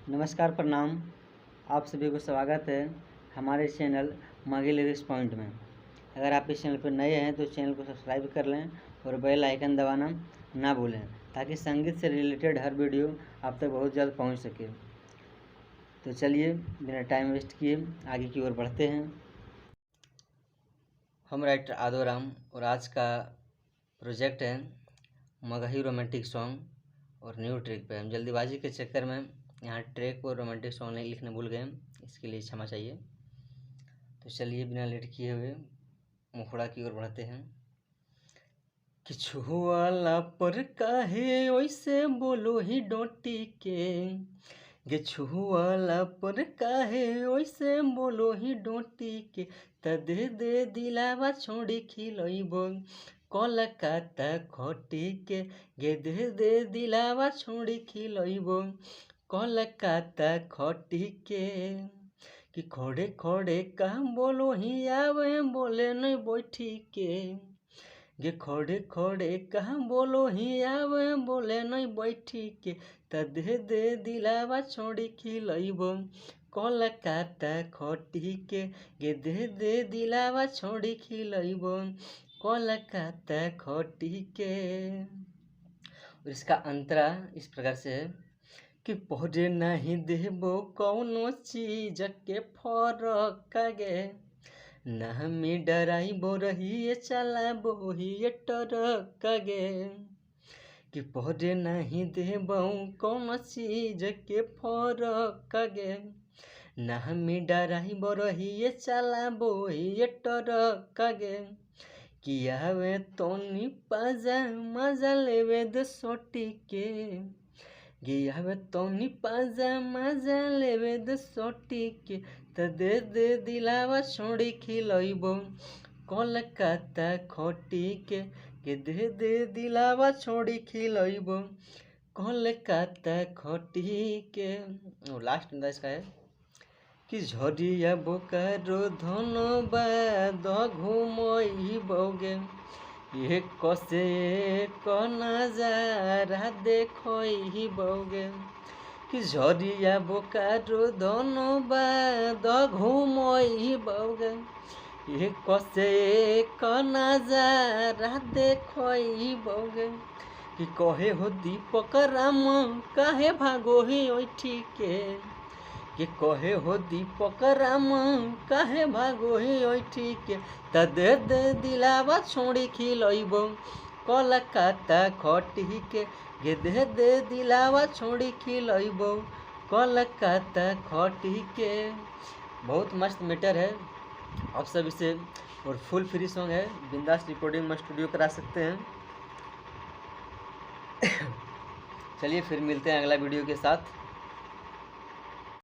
नमस्कार, प्रणाम। आप सभी को स्वागत है हमारे चैनल मागी लिरिक्स पॉइंट में। अगर आप इस चैनल पर नए हैं तो चैनल को सब्सक्राइब कर लें और बेल आइकन दबाना ना भूलें, ताकि संगीत से रिलेटेड हर वीडियो आप तक बहुत जल्द पहुंच सके। तो चलिए बिना टाइम वेस्ट किए आगे की ओर बढ़ते हैं। हम राइटर आदोराम और आज का प्रोजेक्ट है मगही रोमांटिक सॉन्ग और न्यू ट्रैक पे। हम जल्दीबाजी के चक्कर में यहाँ ट्रैक और रोमांटिक सॉन्ग नहीं लिखने भूल गए, इसके लिए क्षमा चाहिए। तो चलिए बिना लेट किए हुए मुखड़ा की ओर बढ़ते हैं। कि छुआला पर काहे वैसे बोलो ही डोटी के, गे छुआला पर काहे वैसे बोलो ही डोटी के, त दे दे दिलावा छोड़ी खिलैबो कलकत्ता खटी के, गे दे दे दिलावा छोड़ी खिलैबो कलकत्ता खटी के। कि खड़े खड़े कहाँ बोलो ही आवे बोले नहीं बैठी के, गे खड़े खड़े कहाँ बोलो ही आवे बोले नहीं बैठी के, त दे दे दिलावा छोड़ी खिलैबो कलकत्ता खटी के, गे दे दे दिलावा छोड़ी खिलैबो कलकत्ता खटी के। और इसका अंतरा इस प्रकार से है कि पढ़े नहीं देबो कौनो चीज के फरक गे, ना हमें डराइबो रही चलाबो ही टरक गे। कि पढ़े नहीं देबो कौनो चीज के फरक गे, ना हमें डराइबो रही चलाबो ही टरक गे। कि आवे तोनी पाजा मजा लेवे दे सोटी के, गियावे तोनी पाजा मजा लेवे दे सोटी के, त दे दे दिलावा छोड़ी खिलैबो कलकत्ता खटी के, के दे दे दिलावा छोड़ी खिलैबो कलकत्ता खटी के। और लास्ट अंदाज इसका है कि झरिया बोकारो धनबाद घुमैबोगे, ये कसे क नजारा देखैबोगे। कि झरिया बोकारो धनबाद घुमैबोगे, ये कसे क नजारा देखैबोगे। कि कहे हो दीपक राम काहे भागो ही ओठी के, कि कहे हो दीपक राम काहे भागो ही ओठी के, त दे दे दिलावा छोड़ी खिलैबो कलकत्ता खटी के, गे दे दे दिलावा छोड़ी खिलैबो कलकत्ता खटी के। बहुत मस्त मैटर है, आप सब इसे और फुल फ्री सॉन्ग है, बिंदास रिकॉर्डिंग में स्टूडियो करा सकते हैं। चलिए फिर मिलते हैं अगला वीडियो के साथ।